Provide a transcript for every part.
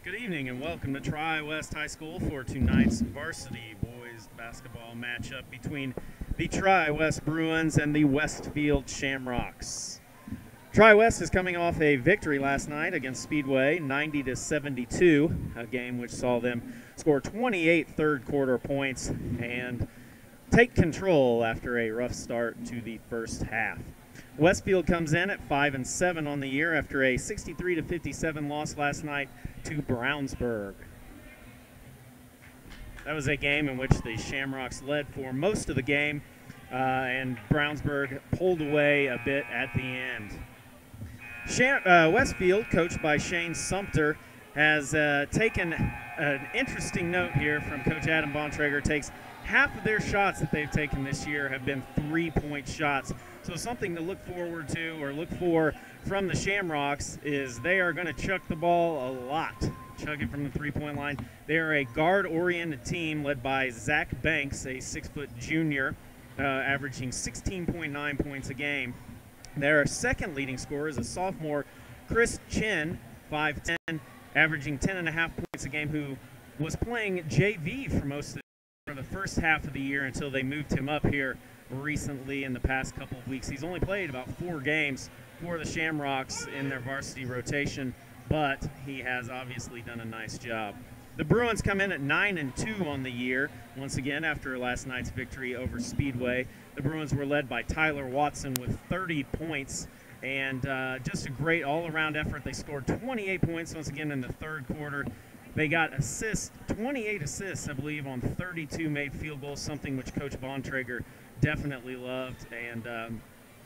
Good evening and welcome to Tri-West High School for tonight's varsity boys basketball matchup between the Tri-West Bruins and the Westfield Shamrocks. Tri-West is coming off a victory last night against Speedway, 90-72, a game which saw them score 28 third-quarter points and take control after a rough start to the first half. Westfield comes in at 5-7 on the year after a 63-57 loss last night to Brownsburg. That was a game in which the Shamrocks led for most of the game, and Brownsburg pulled away a bit at the end. Westfield, coached by Shane Sumter, has taken an interesting note here from Coach Adam Bontrager. Takes half of their shots that they've taken this year have been three-point shots. So something to look forward to or look for from the Shamrocks is they are going to chuck the ball a lot, chuck it from the three-point line. They are a guard-oriented team led by Zach Banks, a 6-foot junior, averaging 16.9 points a game. Their second leading scorer is a sophomore, Chris Chin, 5'10", averaging 10.5 points a game, who was playing JV for the first half of the year until they moved him up here recently in the past couple of weeks. He's only played about 4 games for the Shamrocks in their varsity rotation, but he has obviously done a nice job. The Bruins come in at 9-2 on the year. Once again, after last night's victory over Speedway, the Bruins were led by Tyler Watson with 30 points and just a great all-around effort. They scored 28 points once again in the third quarter. They got 28 assists, I believe, on 32 made field goals, something which Coach Bontrager definitely loved and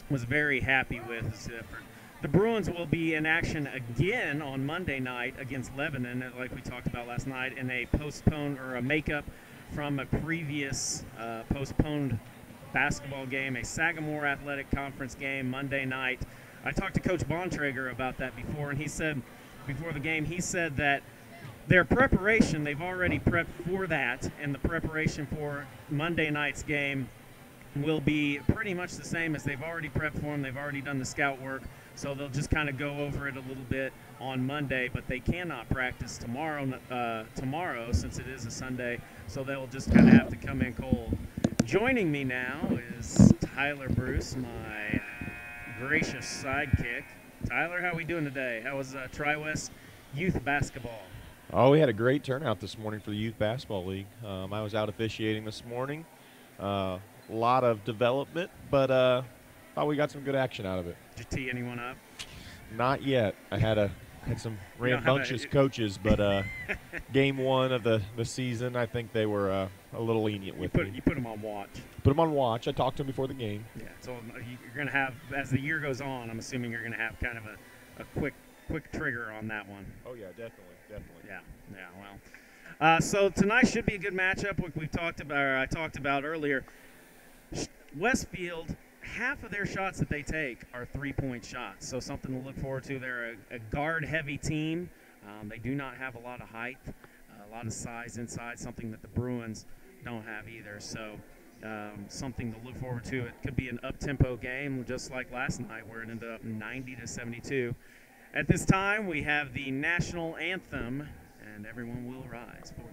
was very happy with his effort. The Bruins will be in action again on Monday night against Lebanon, like we talked about last night, in a postponed or a makeup from a previous postponed basketball game, a Sagamore Athletic Conference game Monday night. I talked to Coach Bontrager about that before, and he said, before the game, he said that their preparation, they've already prepped for that, and the preparation for Monday night's game will be pretty much the same as they've already prepped for them. They've already done the scout work, so they'll just kind of go over it a little bit on Monday, but they cannot practice tomorrow since it is a Sunday, so they'll just kind of have to come in cold. Joining me now is Tyler Bruce, my gracious sidekick. Tyler, how are we doing today? How was Tri-West youth basketball? Oh, we had a great turnout this morning for the Youth Basketball League. I was out officiating this morning. A lot of development, but thought we got some good action out of it. Did you tee anyone up? Not yet. I had some rambunctious coaches, but game one of the season, I think they were a little lenient with me. You put them on watch. Put them on watch. I talked to them before the game. Yeah, so you're going to have, as the year goes on, I'm assuming you're going to have kind of a quick trigger on that one. Oh, yeah, definitely. Yeah, well. So tonight should be a good matchup, like we talked about, or I talked about earlier. Westfield, half of their shots that they take are three-point shots, so something to look forward to. They're a guard-heavy team. They do not have a lot of height, a lot of size inside, something that the Bruins don't have either. So something to look forward to. It could be an up-tempo game, just like last night, where it ended up 90-72. At this time, we have the national anthem, and everyone will rise for that.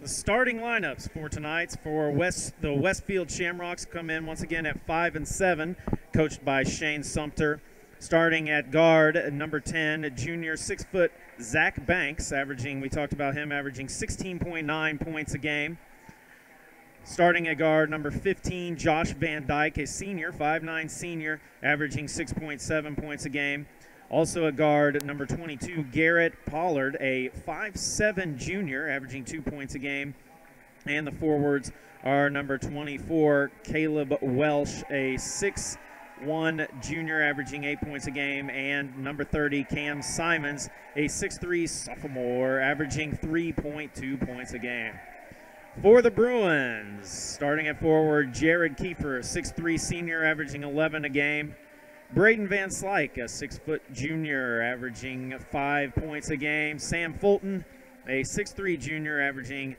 The starting lineups for tonight's for the Westfield Shamrocks come in once again at 5 and 7, coached by Shane Sumter. Starting at guard, number 10, junior 6-foot Zach Banks, we talked about him, averaging 16.9 points a game. Starting at guard, number 15, Josh Van Dyke, a senior, 5'9" senior, averaging 6.7 points a game. Also at guard, number 22, Garrett Pollard, a 5'7" junior, averaging 2 points a game. And the forwards are number 24, Caleb Welsh, a 6'1" junior, averaging 8 points a game, and number 30, Cam Simons, a 6'3" sophomore, averaging 3.2 points a game. For the Bruins, starting at forward, Jared Kiefer, 6'3" senior, averaging 11 a game. Braden Van Slyke, a 6-foot junior, averaging 5 points a game. Sam Fulton, a 6'3" junior, averaging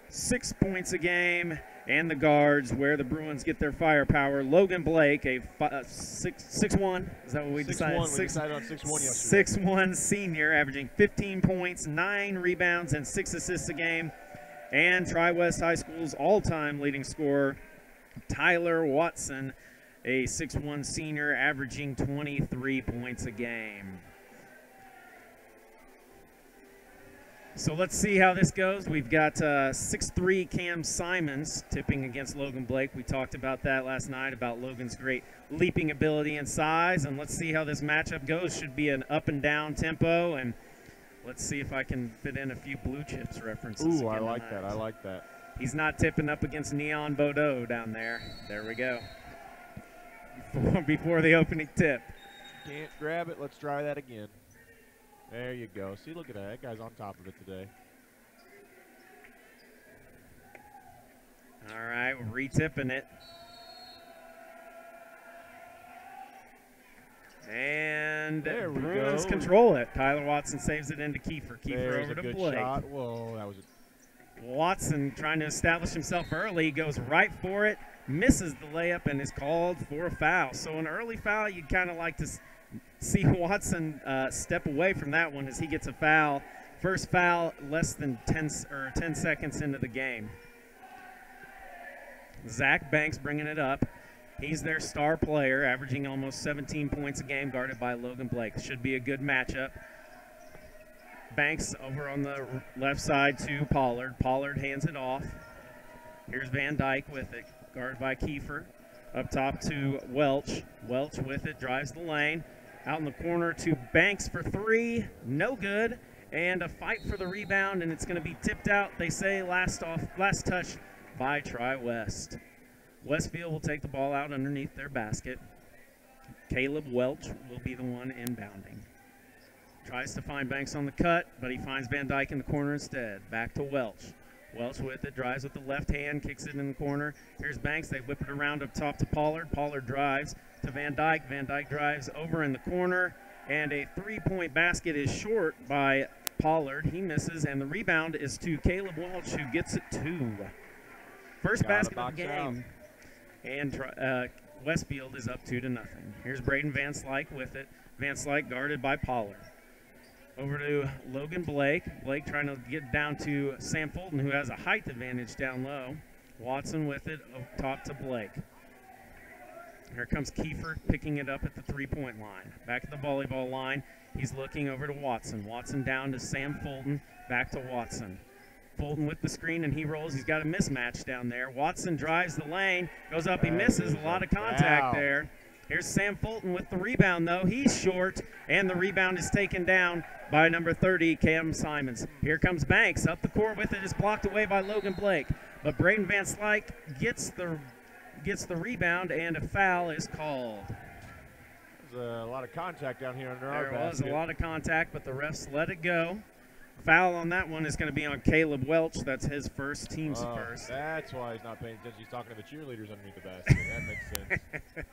6 points a game. And the guards, where the Bruins get their firepower, Logan Blake, a 6'1", is that what we decided? 6'1", we decided on 6'1" yesterday. 6'1" senior, averaging 15 points, 9 rebounds, and 6 assists a game. And Tri-West High School's all-time leading scorer, Tyler Watson, a 6'1" senior, averaging 23 points a game. So let's see how this goes. We've got 6'3" Cam Simons tipping against Logan Blake. We talked about that last night, about Logan's great leaping ability and size. And let's see how this matchup goes. Should be an up and down tempo. And let's see if I can fit in a few Blue Chips references. Ooh, I like that. I like that. He's not tipping up against Neon Bordeaux down there. There we go. Before the opening tip. Can't grab it. Let's try that again. There you go. See, look at that. That guy's on top of it today. All right, we're re-tipping it. And there we Bruins go. control it. Tyler Watson saves it into Kiefer. Kiefer There's over a to good Blake. shot. Whoa, that was Watson trying to establish himself early, goes right for it, misses the layup, and is called for a foul. So an early foul, you'd kind of like to see Watson step away from that one as he gets a foul. First foul less than 10 seconds into the game. Zach Banks bringing it up. He's their star player, averaging almost 17 points a game, guarded by Logan Blake. Should be a good matchup. Banks over on the left side to Pollard. Pollard hands it off. Here's Van Dyke with it, guarded by Kiefer. Up top to Welch. Welch with it, drives the lane. Out in the corner to Banks for three. No good. And a fight for the rebound, and it's going to be tipped out, they say, last touch by Tri-West. Westfield will take the ball out underneath their basket. Caleb Welch will be the one inbounding. Tries to find Banks on the cut, but he finds Van Dyke in the corner instead. Back to Welch. Welch with it, drives with the left hand, kicks it in the corner. Here's Banks. They whip it around up top to Pollard. Pollard drives to Van Dyke. Van Dyke drives over in the corner, and a three-point basket is short by Pollard. He misses, and the rebound is to Caleb Welch, who gets it two. First basket of the game. And Westfield is up 2-0. Here's Braden Van Slyke with it. Van Slyke guarded by Pollard. Over to Logan Blake. Blake trying to get down to Sam Fulton, who has a height advantage down low. Watson with it up top to Blake. Here comes Kiefer picking it up at the three-point line. Back at the volleyball line, he's looking over to Watson. Watson down to Sam Fulton, back to Watson. Fulton with the screen, and he rolls. He's got a mismatch down there. Watson drives the lane, goes up, he misses. A lot of contact there. Here's Sam Fulton with the rebound, though. He's short, and the rebound is taken down by number 30, Cam Simons. Here comes Banks. Up the court with it. Is blocked away by Logan Blake. But Braden Van Slyke gets the rebound, and a foul is called. There's a lot of contact down here under our basket. There was a lot of contact, but the refs let it go. Foul on that one is going to be on Caleb Welch. That's his first, team's first. That's why he's not paying attention. He's talking to the cheerleaders underneath the basket. That makes sense.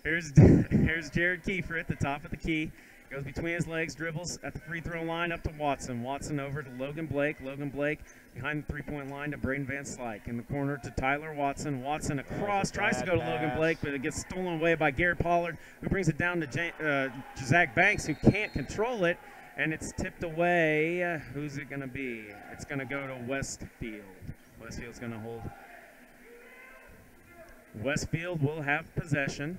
Here's Jared Kiefer at the top of the key. Goes between his legs, dribbles at the free throw line up to Watson. Watson over to Logan Blake. Logan Blake behind the three-point line to Braden Van Slyke. In the corner to Tyler Watson. Watson across, tries to go to Logan Blake, but it gets stolen away by Garrett Pollard, who brings it down to Zach Banks, who can't control it. and it's tipped away. Who's it going to be? It's going to go to Westfield. Westfield's going to hold. Westfield will have possession.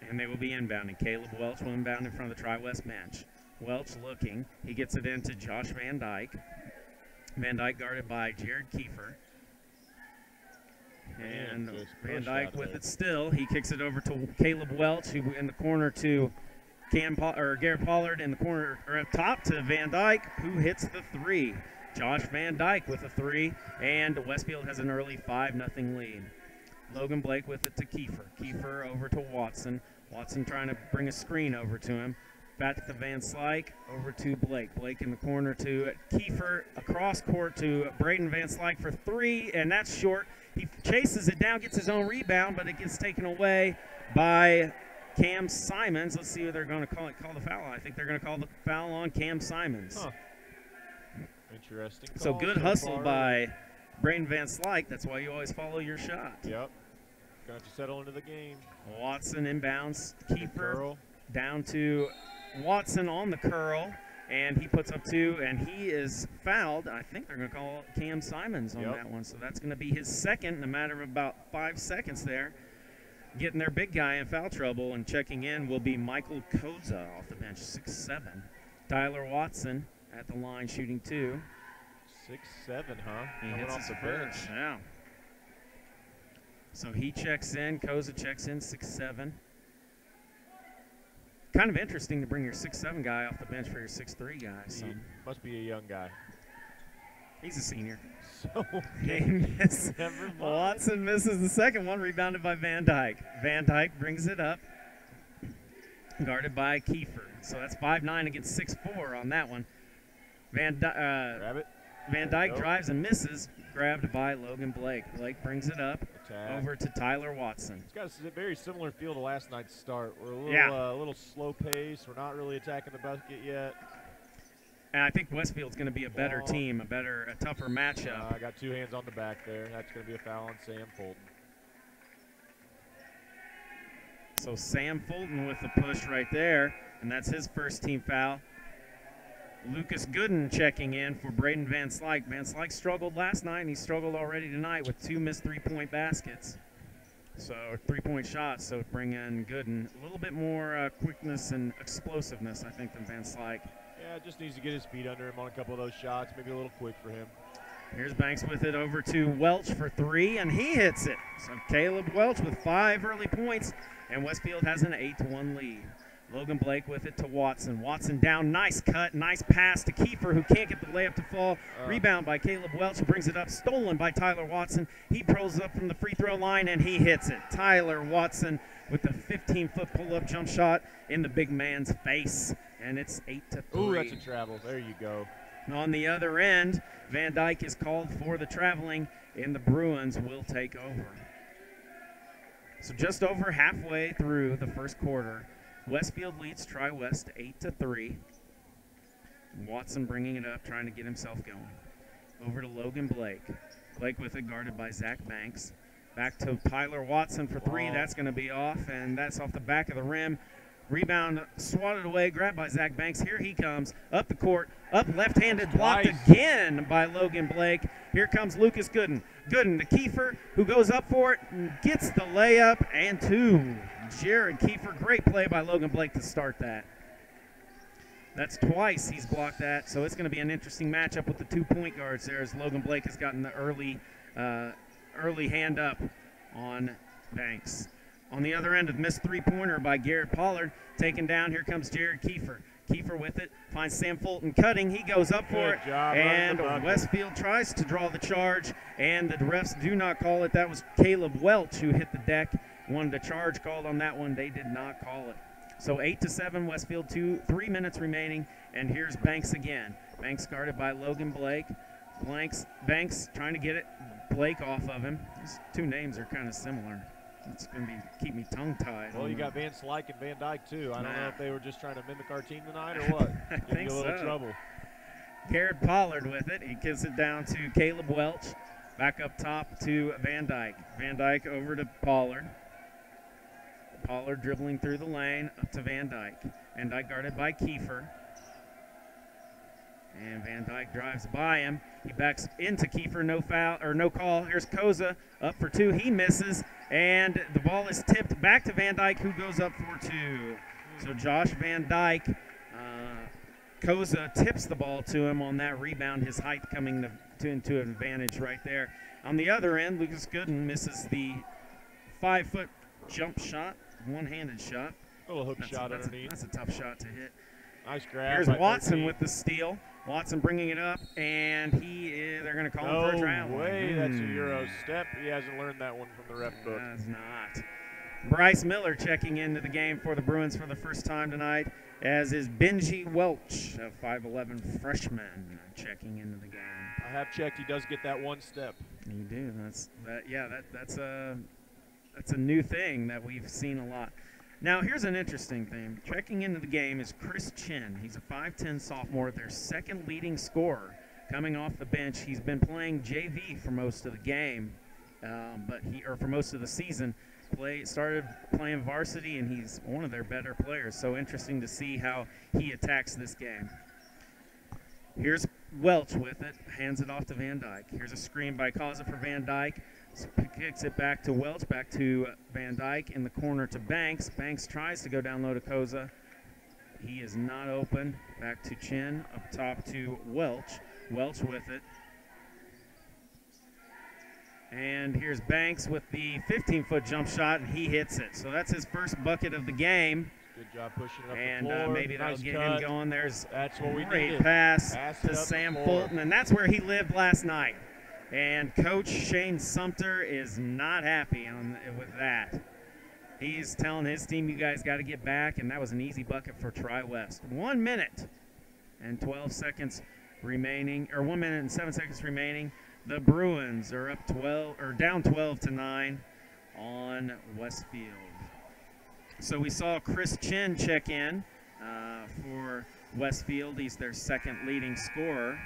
And they will be inbounding. Caleb Welch will inbound in front of the Tri-West bench. Welch looking. He gets it into Josh Van Dyke. Van Dyke guarded by Jared Kiefer. And Van Dyke with it still. He kicks it over to Caleb Welch, who in the corner to Garrett Pollard in the corner, or up top to Van Dyke, who hits the three. Josh Van Dyke with a three, and Westfield has an early 5-0 lead. Logan Blake with it to Kiefer. Kiefer over to Watson. Watson trying to bring a screen over to him. Back to Van Slyke, over to Blake. Blake in the corner to Kiefer, across court to Braden Van Slyke for three, and that's short. He chases it down, gets his own rebound, but it gets taken away by Cam Simons. Let's see what they're going to call the foul on. I think they're going to call the foul on Cam Simons. Huh. Interesting. So good hustle by Braden Van Slyke. That's why you always follow your shot. Yep. Got to settle into the game. Watson inbounds. Kiefer down to Watson on the curl, and he puts up two, and he is fouled. I think they're going to call Cam Simons on that one. So that's going to be his second in a matter of about 5 seconds there. Getting their big guy in foul trouble, and checking in will be Michael Koza off the bench, 6'7". Tyler Watson at the line shooting two. 6'7", huh? He hits off the bench. Yeah. So he checks in. Koza checks in, 6'7". Kind of interesting to bring your 6'7" guy off the bench for your 6'3" guy. So. He must be a young guy. He's a senior. So Watson misses the second one, rebounded by Van Dyke. Van Dyke brings it up, guarded by Kiefer. So that's 5'9" against 6'4" on that one. Van Dyke drives and misses, grabbed by Logan Blake. Blake brings it up over to Tyler Watson. It's got a very similar feel to last night's start. We're a little slow pace. We're not really attacking the basket yet. And I think Westfield's going to be a better team, a tougher matchup. I got two hands on the back there. That's going to be a foul on Sam Fulton. So Sam Fulton with the push right there, and that's his first team foul. Lucas Gooden checking in for Braden Van Slyke. Van Slyke struggled last night, and he struggled already tonight with 2 missed three-point baskets. So three-point shots, so bring in Gooden. A little bit more quickness and explosiveness, I think, than Van Slyke. Yeah, just needs to get his feet under him on a couple of those shots, maybe a little quick for him. Here's Banks with it over to Welch for three, and he hits it. So Caleb Welch with 5 early points, and Westfield has an 8-1 lead. Logan Blake with it to Watson. Watson down, nice cut, nice pass to Kiefer, who can't get the layup to fall. Rebound by Caleb Welch, who brings it up, stolen by Tyler Watson. He pulls up from the free throw line, and he hits it. Tyler Watson with the 15-foot pull-up jump shot in the big man's face, and it's 8-3. Ooh, that's a travel. There you go. On the other end, Van Dyke is called for the traveling, and the Bruins will take over. So just over halfway through the first quarter, Westfield leads Tri-West 8-3. Watson bringing it up, trying to get himself going. Over to Logan Blake. Blake with it, guarded by Zach Banks. Back to Tyler Watson for three. That's going to be off, and that's off the back of the rim. Rebound swatted away, grabbed by Zach Banks. Here he comes, up the court, up left-handed, blocked again by Logan Blake. Here comes Lucas Gooden. Gooden to Kiefer, who goes up for it, and gets the layup, and two. Jared Kiefer, great play by Logan Blake to start that. That's twice he's blocked that, so it's going to be an interesting matchup with the 2 point guards there, as Logan Blake has gotten the early hand up on Banks. On the other end, a missed three-pointer by Garrett Pollard. Taken down, here comes Jared Kiefer. Kiefer with it, finds Sam Fulton cutting. He goes up for it, and Westfield tries to draw the charge, and the refs do not call it. That was Caleb Welch who hit the deck. Wanted a charge called on that one. They did not call it. So 8-7, Westfield, 3 minutes remaining, and here's Banks again. Banks guarded by Logan Blake. Banks trying to get it. Blake off of him. These two names are kind of similar. It's going to keep me tongue-tied. Well, you got Van Slyke and Van Dyke, too. I don't know if they were just trying to mimic our team tonight or what. I think you a little trouble. Garrett Pollard with it. He gives it down to Caleb Welch. Back up top to Van Dyke. Van Dyke over to Pollard. Pollard dribbling through the lane up to Van Dyke. Van Dyke guarded by Kiefer. And Van Dyke drives by him. He backs into Kiefer, no foul or no call. Here's Koza up for two. He misses, and the ball is tipped back to Van Dyke, who goes up for two. So Josh Van Dyke, Koza tips the ball to him on that rebound. His height coming into an advantage right there. On the other end, Lucas Gooden misses the 5-foot jump shot, one-handed shot. A little hook shot underneath. That's a tough shot to hit. Nice grab. Here's Watson with the steal. Watson bringing it up, and they're going to call him for a travel. No way, that's a Euro step. He hasn't learned that one from the ref book. That's not. Bryce Miller checking into the game for the Bruins for the first time tonight, as is Benji Welch, a 5'11 freshman, checking into the game. I have checked. He does get that one step. You do. That's a new thing that we've seen a lot. Now, here's an interesting thing. Checking into the game is Chris Chin. He's a 5'10 sophomore, their second leading scorer. Coming off the bench, he's been playing JV for most of the game, for most of the season. Started playing varsity, and he's one of their better players. So interesting to see how he attacks this game. Here's Welch with it, hands it off to Van Dyke. Here's a screen by Koza for Van Dyke. Kicks it back to Welch, back to Van Dyke, in the corner to Banks. Banks tries to go down low to Koza. He is not open. Back to Chin, up top to Welch. Welch with it. And here's Banks with the 15-foot jump shot, and he hits it. So that's his first bucket of the game. Good job pushing it up and the floor. Maybe that'll get him going. There's that's what we great needed. pass to Sam Fulton, and that's where he lived last night. And Coach Shane Sumter is not happy with that. He's telling his team, you guys got to get back, and that was an easy bucket for Tri-West. 1 minute and 12 seconds remaining, or 1 minute and 7 seconds remaining. The Bruins are down 12-9 on Westfield. So we saw Chris Chin check in for Westfield. He's their second leading scorer.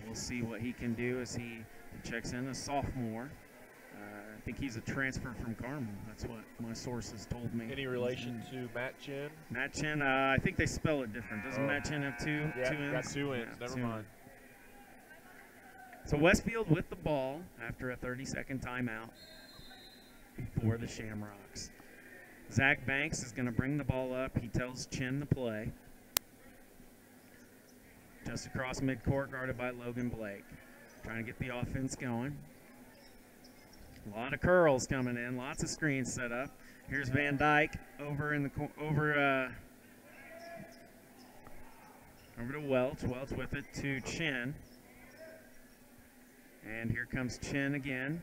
We'll see what he can do as he checks in, a sophomore. I think he's a transfer from Carmel. That's what my sources told me. Any relation to Matt Chin? Matt Chin, I think they spell it different. Doesn't Matt Chin have two ends? Got 2 ends. Yeah, Never mind. So Westfield with the ball after a 30-second timeout for the Shamrocks. Zach Banks is going to bring the ball up. He tells Chin to play. Just across midcourt, guarded by Logan Blake. Trying to get the offense going. A lot of curls coming in, lots of screens set up. Here's Van Dyke over to Welch. Welch with it to Chin. And here comes Chin again.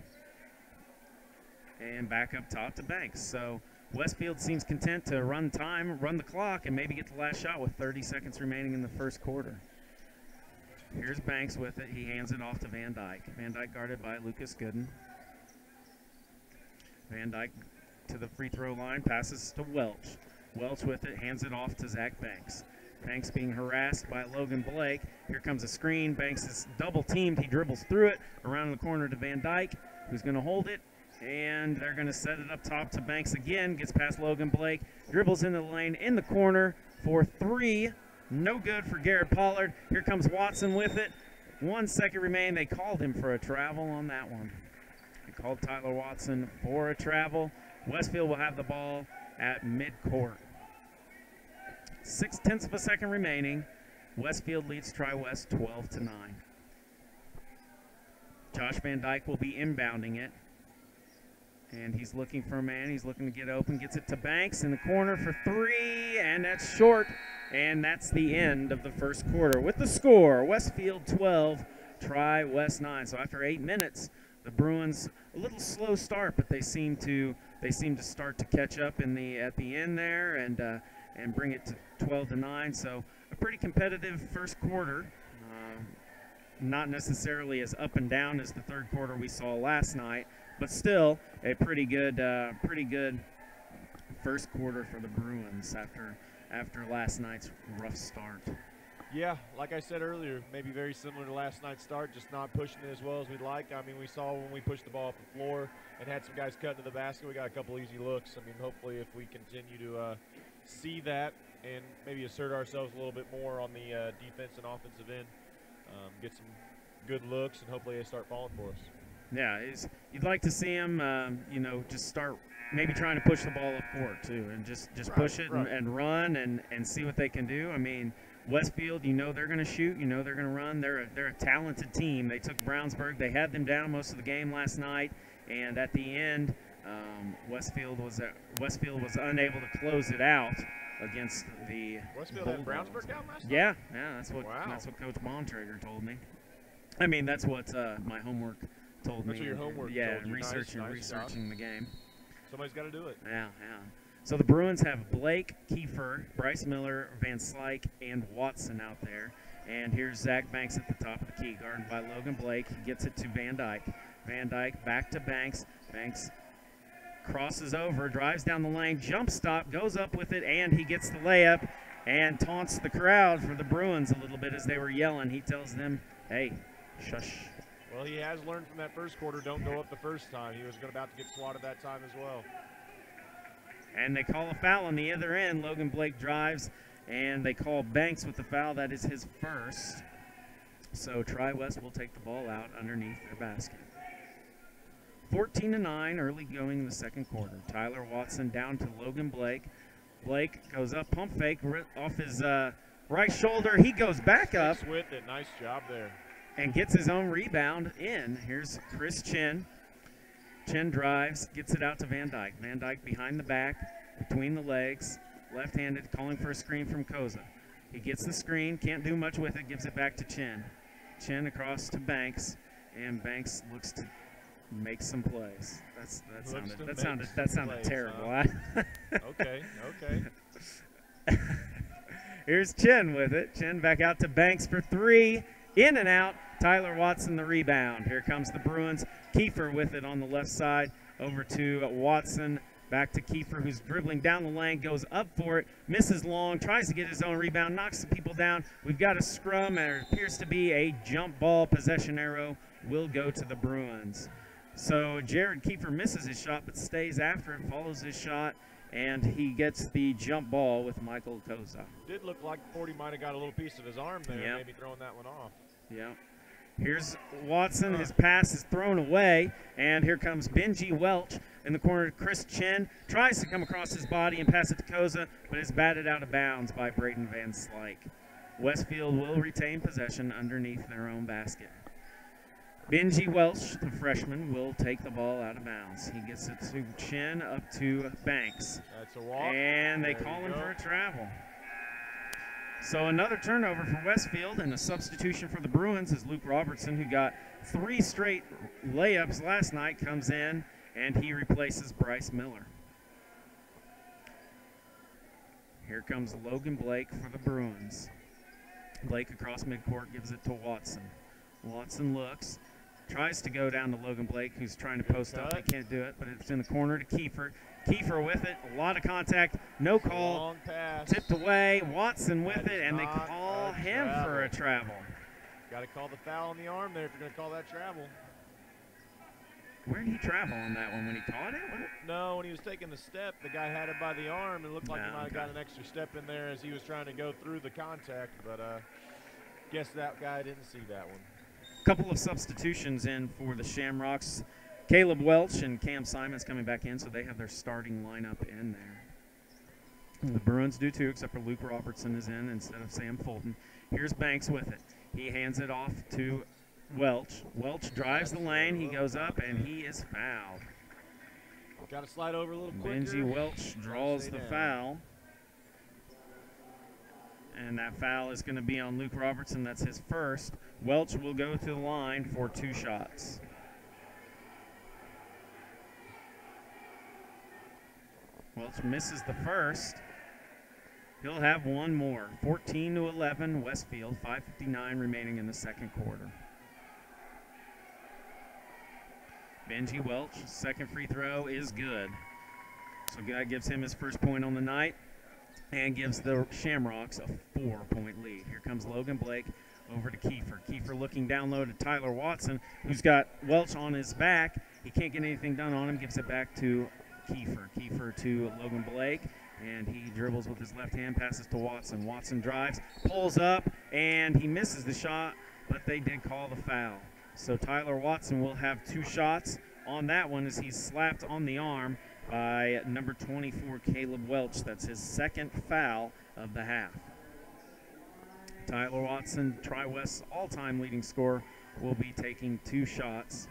And back up top to Banks. So Westfield seems content to run the clock, and maybe get the last shot with 30 seconds remaining in the first quarter. Here's Banks with it. He hands it off to Van Dyke. Van Dyke guarded by Lucas Gooden. Van Dyke to the free throw line, passes to Welch. Welch with it, hands it off to Zach Banks. Banks being harassed by Logan Blake. Here comes a screen. Banks is double teamed. He dribbles through it, around the corner to Van Dyke, who's going to hold it. And they're going to set it up top to Banks again. Gets past Logan Blake. Dribbles into the lane in the corner for three. No good for Garrett Pollard. Here comes Watson with it. 1 second remaining. They called him for a travel on that one. They called Tyler Watson for a travel. Westfield will have the ball at midcourt. 0.6 of a second remaining. Westfield leads Tri-West 12-9. Josh Van Dyke will be inbounding it. And he's looking for a man. He's looking to get open. Gets it to Banks in the corner for three. And that's short. And that's the end of the first quarter. With the score, Westfield 12, Tri-West 9. So after 8 minutes, the Bruins, a little slow start, but they seem to start to catch up at the end there and bring it to 12-9. So a pretty competitive first quarter. Not necessarily as up and down as the third quarter we saw last night, but still a pretty good first quarter for the Bruins after last night's rough start. Yeah, like I said earlier, maybe very similar to last night's start, just not pushing it as well as we'd like. I mean, we saw when we pushed the ball off the floor and had some guys cut to the basket, we got a couple easy looks. I mean, hopefully if we continue to see that and maybe assert ourselves a little bit more on the defense and offensive end, get some good looks, and hopefully they start falling for us. Yeah, you'd like to see him, just start maybe trying to push the ball up court too, and just push it and run and see what they can do. I mean, Westfield, they're going to shoot, they're going to run. They're a talented team. They took Brownsburg. They had them down most of the game last night, and at the end, Westfield was unable to close it out against the Westfield had Brownsburg down last night? Yeah, that's what Coach Bontrager told me. I mean, that's what my homework told me. That's what your homework told you. Researching the game. Somebody's got to do it. Yeah. So the Bruins have Blake, Kiefer, Bryce Miller, Van Slyke, and Watson out there. And here's Zach Banks at the top of the key, guarded by Logan Blake. He gets it to Van Dyke. Van Dyke back to Banks. Banks crosses over, drives down the lane, jump stop, goes up with it, and he gets the layup and taunts the crowd for the Bruins a little bit as they were yelling. He tells them, hey, shush. Well, he has learned from that first quarter, don't go up the first time. He was about to get swatted that time as well. And they call a foul on the other end. Logan Blake drives, and they call Banks with the foul. That is his first. So Tri-West will take the ball out underneath their basket. 14-9, early going in the second quarter. Tyler Watson down to Logan Blake. Blake goes up, pump fake off his right shoulder. He goes back up. With it, nice job there. And gets his own rebound in. Here's Chris Chin. Chin drives, gets it out to Van Dyke. Van Dyke behind the back, between the legs, left-handed, calling for a screen from Koza. He gets the screen, can't do much with it, gives it back to Chin. Chin across to Banks, and Banks looks to make some plays. That sounded terrible. Huh? Okay. Here's Chin with it. Chin back out to Banks for three. In and out. Tyler Watson the rebound. Here comes the Bruins. Kiefer with it on the left side. Over to Watson. Back to Kiefer, who's dribbling down the lane, goes up for it, misses long, tries to get his own rebound, knocks the people down. We've got a scrum, and it appears to be a jump ball. Possession arrow will go to the Bruins. So Jared Kiefer misses his shot, but stays after it, follows his shot, and he gets the jump ball with Michael Koza. Did look like 40 might have got a little piece of his arm there, maybe throwing that one off. Yeah. Here's Watson. His pass is thrown away, and here comes Benji Welch in the corner. Chris Chin tries to come across his body and pass it to Koza, but it's batted out of bounds by Braden Van Slyke. Westfield will retain possession underneath their own basket. Benji Welch, the freshman, will take the ball out of bounds. He gets it to Chin, up to Banks. That's a walk. And they call him for a travel. So another turnover for Westfield, and a substitution for the Bruins is Luke Robertson, who got 3 straight layups last night, comes in, and he replaces Bryce Miller. Here comes Logan Blake for the Bruins. Blake across midcourt gives it to Watson. Watson looks, tries to go down to Logan Blake, who's trying to post up. He can't do it, but it's in the corner to Kiefer. Kiefer with it, a lot of contact, no call, long pass. Tipped away. Watson with it, and they call him for a travel. Got to call the foul on the arm there if you're going to call that travel. Where did he travel on that one? When he caught it? No, when he was taking the step, the guy had it by the arm. It looked like he might have got an extra step in there as he was trying to go through the contact, but guess that guy didn't see that one. Couple of substitutions in for the Shamrocks. Caleb Welch and Cam Simons coming back in, so they have their starting lineup in there. The Bruins do too, except for Luke Robertson is in instead of Sam Fulton. Here's Banks with it. He hands it off to Welch. Welch drives the lane. He goes up, and he is fouled. Got to slide over a little quicker. Benji Welch draws the foul. And that foul is going to be on Luke Robertson. That's his first. Welch will go to the line for 2 shots. Welch misses the first. He'll have one more. 14-11, Westfield. 5:59 remaining in the second quarter. Benji Welch, second free throw is good. So that gives him his first point on the night. and gives the Shamrocks a 4-point lead. Here comes Logan Blake over to Kiefer. Kiefer looking down low to Tyler Watson, who's got Welch on his back. He can't get anything done on him, gives it back to Kiefer. Kiefer to Logan Blake, and he dribbles with his left hand, passes to Watson. Watson drives, pulls up, and he misses the shot, but they did call the foul. So Tyler Watson will have 2 shots on that one as he's slapped on the arm by number 24, Caleb Welch. That's his 2nd foul of the half. Tyler Watson, Tri-West's all-time leading scorer, will be taking 2 shots,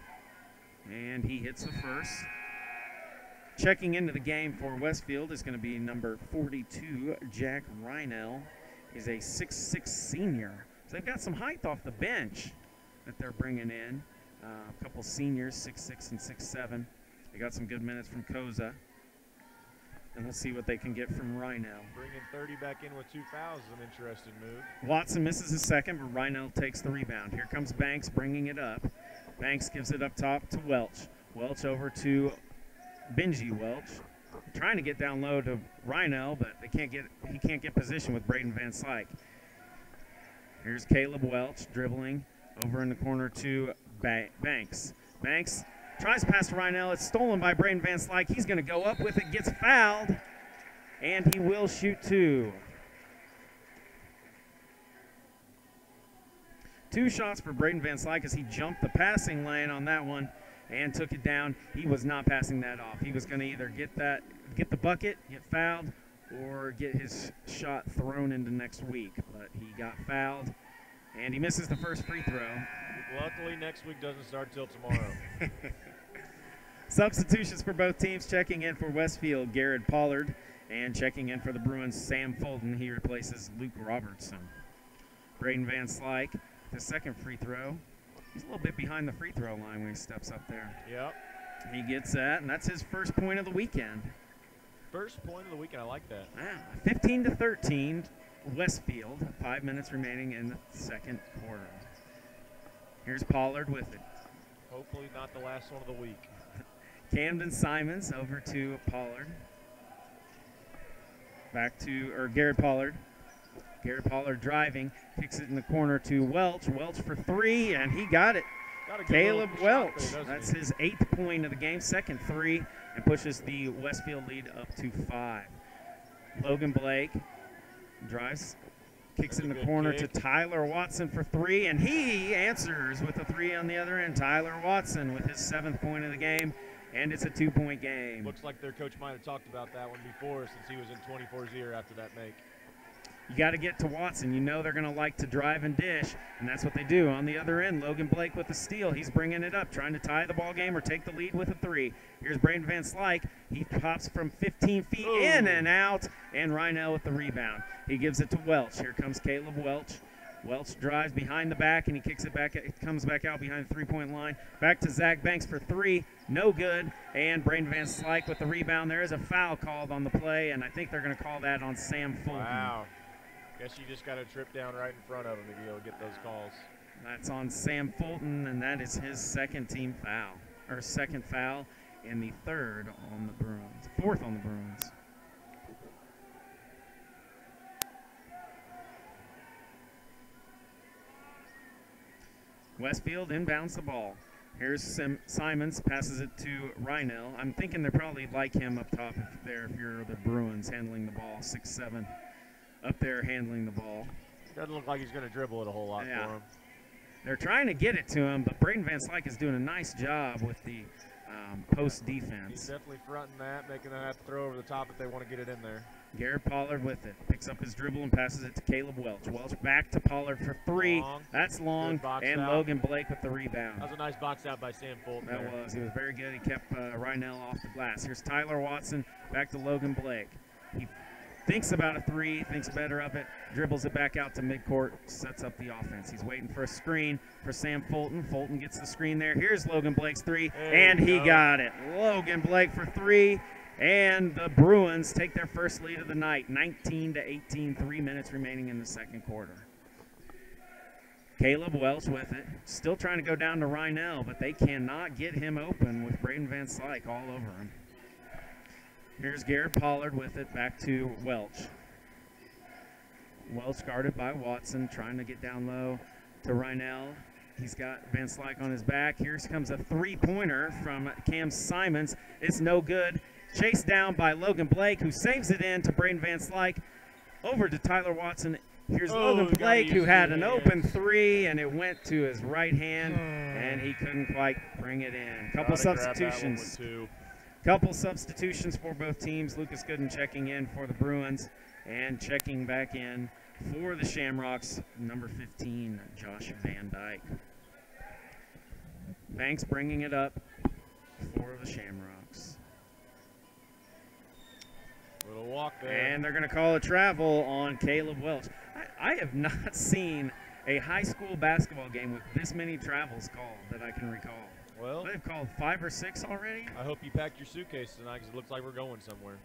and he hits the first. Checking into the game for Westfield is going to be number 42, Jack Reinell. He's a 6'6" senior. So they've got some height off the bench that they're bringing in. A couple seniors, 6'6" and 6'7". They got some good minutes from Koza. And we'll see what they can get from Reinell. Bringing 30 back in with 2 fouls is an interesting move. Watson misses his second, but Reinell takes the rebound. Here comes Banks bringing it up. Banks gives it up top to Welch. Welch over to Benji Welch. Trying to get down low to Reinell, but he can't get position with Braden Van Slyke. Here's Caleb Welch dribbling over in the corner to Banks. Banks tries to pass to Reinell. It's stolen by Braden Van Slyke. He's going to go up with it, gets fouled, and he will shoot 2. 2 shots for Braden Van Slyke as he jumped the passing lane on that one and took it down. He was not passing that off. He was going to either get the bucket, get fouled, or get his shot thrown into next week. But he got fouled, and he misses the first free throw. Luckily, next week doesn't start till tomorrow. Substitutions for both teams. Checking in for Westfield, Garrett Pollard, and checking in for the Bruins, Sam Fulton. He replaces Luke Robertson. Braden Van Slyke, the second free throw. He's a little bit behind the free throw line when he steps up there. Yep. He gets that, and that's his first point of the weekend. First point of the weekend. I like that. 15-13, Westfield. 5 minutes remaining in the second quarter. Here's Pollard with it. Hopefully not the last one of the week. Camden Simons over to Pollard. Garrett Pollard. Garrett Pollard driving, kicks it in the corner to Welch. Welch for 3, and he got it. Caleb Welch. That's his 8th point of the game, second 3, and pushes the Westfield lead up to 5. Logan Blake drives, kicks it in the corner to Tyler Watson for 3, and he answers with a 3 on the other end. Tyler Watson with his 7th point of the game, and it's a 2-point game. Looks like their coach might have talked about that one before since he was in 24's ear after that make. You got to get to Watson. You know they're going to like to drive and dish, and that's what they do. On the other end, Logan Blake with the steal. He's bringing it up, trying to tie the ball game or take the lead with a 3. Here's Braden Van Slyke. He pops from 15 feet in and out, and Reinell with the rebound. He gives it to Welch. Here comes Caleb Welch. Welch drives behind the back, and he kicks it back. It comes back out behind the 3-point line. Back to Zach Banks for 3. No good. And Braden Van Slyke with the rebound. There is a foul called on the play, and I think they're going to call that on Sam Fulton. Wow. Guess you just got to trip down right in front of him to be able to get those calls. That's on Sam Fulton, and that is his second foul, and the 3rd on the Bruins, 4th on the Bruins. Westfield inbounds the ball. Here's Simons, passes it to Reinell. I'm thinking they probably like him up top if you're the Bruins handling the ball, 6'7", up there handling the ball. Doesn't look like he's going to dribble it a whole lot for him. They're trying to get it to him, but Braden Van Slyke is doing a nice job with the post defense. He's definitely fronting that, making them have to throw over the top if they want to get it in there. Garrett Pollard with it. Picks up his dribble and passes it to Caleb Welch. Welch back to Pollard for 3. Long. That's long. And out. Logan Blake with the rebound. That was a nice box out by Sam Fulton. That was. He was very good. He kept Reinell off the glass. Here's Tyler Watson back to Logan Blake. He thinks about a 3, thinks better of it, dribbles it back out to midcourt, sets up the offense. He's waiting for a screen for Sam Fulton. Fulton gets the screen there. Here's Logan Blake's 3, and he got it. Logan Blake for 3, and the Bruins take their first lead of the night, 19-18, 3 minutes remaining in the second quarter. Caleb Welch with it, still trying to go down to Reinell, but they cannot get him open with Braden Van Slyke all over him. Here's Garrett Pollard with it, back to Welch. Welch guarded by Watson, trying to get down low to Rynell. He's got Van Slyke on his back. Here comes a three-pointer from Cam Simons. It's no good. Chased down by Logan Blake, who saves it in to Braden Van Slyke. Over to Tyler Watson. Here's Logan Blake, who had an open three, and it went to his right hand, and he couldn't quite bring it in. Couple substitutions. Couple substitutions for both teams. Lucas Gooden checking in for the Bruins, and checking back in for the Shamrocks, number 15, Josh Van Dyke. Banks bringing it up for the Shamrocks. Little walk there. And they're going to call a travel on Caleb Welch. I have not seen a high school basketball game with this many travels called that I can recall. Well, they've called 5 or 6 already. I hope you packed your suitcase tonight because it looks like we're going somewhere.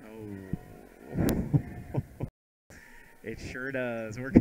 Oh. It sure does. We're